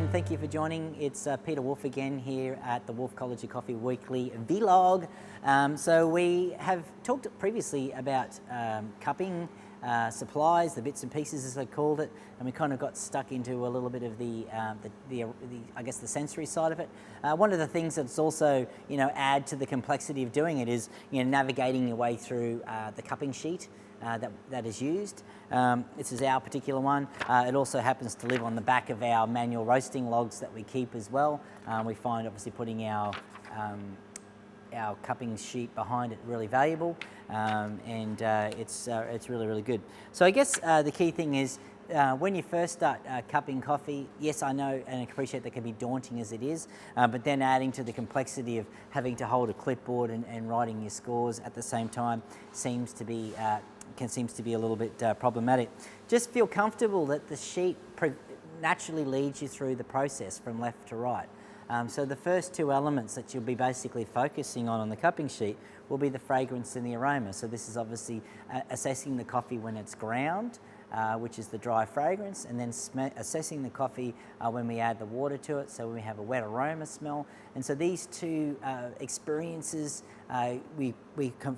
and thank you for joining. It's Peter Wolf again here at the Wolf College of Coffee Weekly Vlog. So we have talked previously about cupping supplies, the bits and pieces as they called it, and we kind of got stuck into a little bit of the I guess the sensory side of it. One of the things that's also add to the complexity of doing it is navigating your way through the cupping sheet that is used. This is our particular one. It also happens to live on the back of our manual roasting logs that we keep as well. We find obviously putting our cupping sheet behind it really valuable, and it's really good. So I guess the key thing is when you first start cupping coffee, yes, I know and appreciate that can be daunting as it is, but then adding to the complexity of having to hold a clipboard and writing your scores at the same time seems to be a little bit problematic. Just feel comfortable that the sheet naturally leads you through the process from left to right. So the first two elements that you'll be basically focusing on the cupping sheet will be the fragrance and the aroma. So this is obviously assessing the coffee when it's ground, which is the dry fragrance, and then assessing the coffee when we add the water to it, so when we have a wet aroma smell. And so these two experiences, we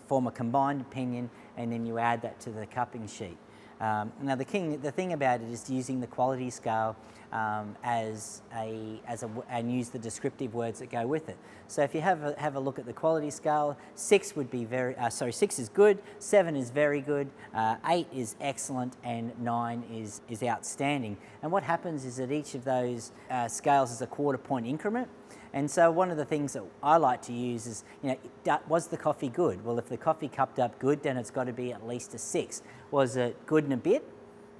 form a combined opinion, and then you add that to the cupping sheet. Now the thing about it is using the quality scale and use the descriptive words that go with it. So if you have a look at the quality scale, 6 would be 6 is good, 7 is very good, 8 is excellent, and 9 is outstanding. And what happens is that each of those scales is a quarter-point increment. And so one of the things that I like to use is, was the coffee good? Well, if the coffee cupped up good, then it's got to be at least a 6. Was it good and a bit?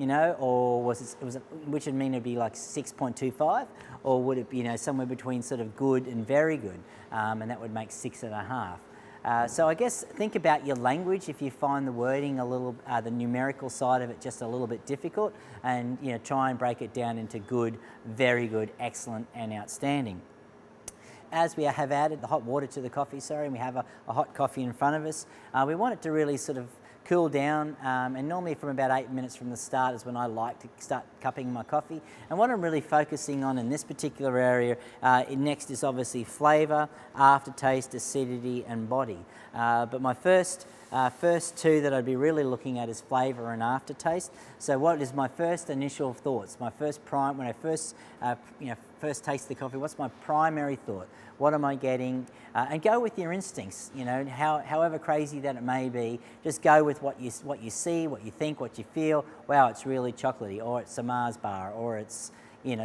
Or was it, which would mean it'd be like 6.25, or would it be somewhere between sort of good and very good, and that would make 6.5. So I guess think about your language if you find the wording a little, the numerical side of it just a little bit difficult, and try and break it down into good, very good, excellent, and outstanding. As we have added the hot water to the coffee, and we have a hot coffee in front of us, we want it to really sort of cool down, and normally from about 8 minutes from the start is when I like to start cupping my coffee. And what I'm really focusing on in this particular area next is obviously flavour, aftertaste, acidity and body. But my first two that I'd be really looking at is flavour and aftertaste. So what is my first initial thoughts? My first when I first first taste the coffee, what's my primary thought? What am I getting? And go with your instincts. However crazy that it may be, just go with what you see, what you think, what you feel. Wow, it's really chocolatey, or it's a Mars bar, or it's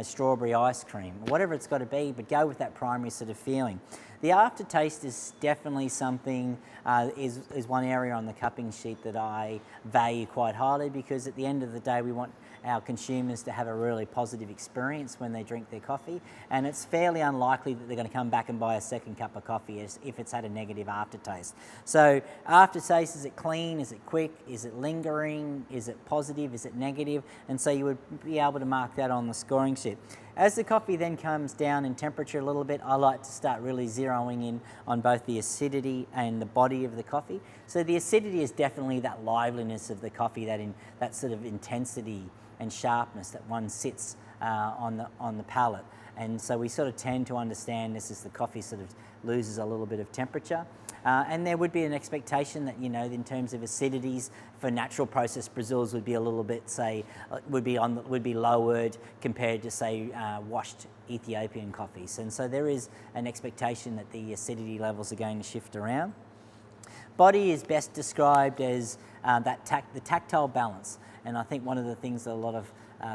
strawberry ice cream, whatever it's got to be. But go with that primary sort of feeling. The aftertaste is definitely something, is one area on the cupping sheet that I value quite highly, because at the end of the day we want our consumers to have a really positive experience when they drink their coffee, and it's fairly unlikely that they're going to come back and buy a second cup of coffee if it's had a negative aftertaste. So aftertaste, is it clean, is it quick, is it lingering, is it positive, is it negative? And so you would be able to mark that on the scoring sheet. As the coffee then comes down in temperature a little bit, I like to start really zeroing in on both the acidity and the body of the coffee. So the acidity is definitely that liveliness of the coffee, that sort of intensity and sharpness that one sits on the palate. And so we sort of tend to understand this as the coffee sort of loses a little bit of temperature. And there would be an expectation that, in terms of acidities for natural processed Brazils would be a little bit, would be lowered compared to, say, washed Ethiopian coffees. And so there is an expectation that the acidity levels are going to shift around. Body is best described as the tactile balance. And I think one of the things that a lot of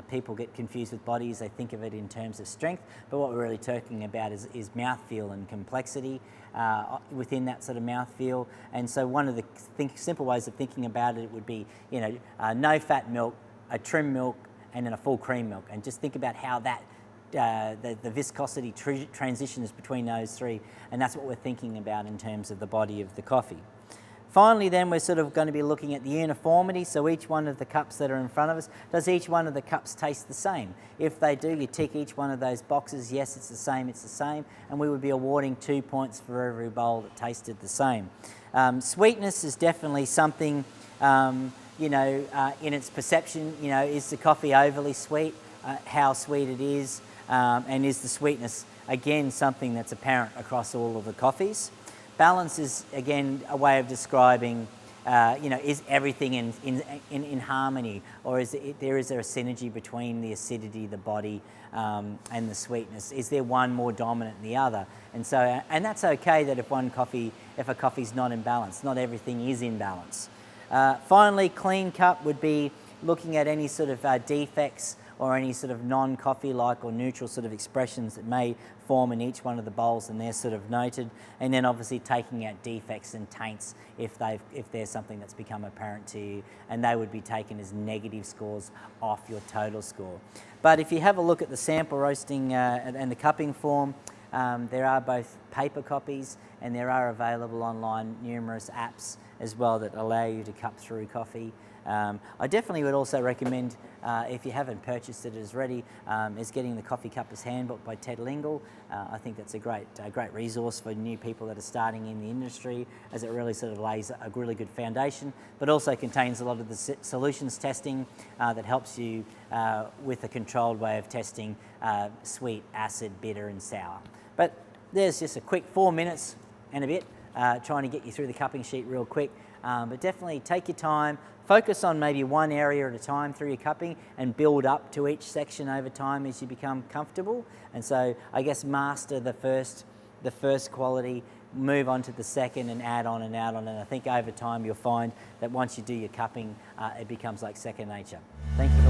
people get confused with body is they think of it in terms of strength, but what we're really talking about is mouthfeel and complexity within that sort of mouthfeel. And so one of the simple ways of thinking about it would be, no fat milk, a trim milk, and then a full cream milk. And just think about how that the viscosity transitions between those three, and that's what we're thinking about in terms of the body of the coffee. Finally then, we're sort of going to be looking at the uniformity. So each one of the cups that are in front of us, does each one of the cups taste the same? If they do, you tick each one of those boxes, yes, it's the same, and we would be awarding 2 points for every bowl that tasted the same. Sweetness is definitely something, in its perception, is the coffee overly sweet? How sweet it is? and is the sweetness, again, something that's apparent across all of the coffees. Balance is, again, a way of describing, is everything in harmony, or is there a synergy between the acidity, the body, and the sweetness? Is there one more dominant than the other? And so, and that's okay that if a coffee's not in balance, not everything is in balance. Finally, clean cup would be looking at any sort of defects or any sort of non-coffee-like or neutral sort of expressions that may form in each one of the bowls, and they're sort of noted. And then obviously taking out defects and taints if there's something that's become apparent to you, and they would be taken as negative scores off your total score. But if you have a look at the sample roasting and the cupping form, there are both paper copies, and there are available online numerous apps as well that allow you to cup through coffee. I definitely would also recommend, if you haven't purchased it as ready, is getting the Coffee Cuppers Handbook by Ted Lingle. I think that's a great resource for new people that are starting in the industry, as it really sort of lays a really good foundation, but also contains a lot of the solutions testing that helps you with a controlled way of testing sweet, acid, bitter and sour. But there's just a quick 4 minutes and a bit trying to get you through the cupping sheet real quick. But definitely take your time, focus on maybe one area at a time through your cupping, and build up to each section over time as you become comfortable. And so I guess master the first quality, move on to the second, and add on and add on. And I think over time you'll find that once you do your cupping, it becomes like second nature. Thank you.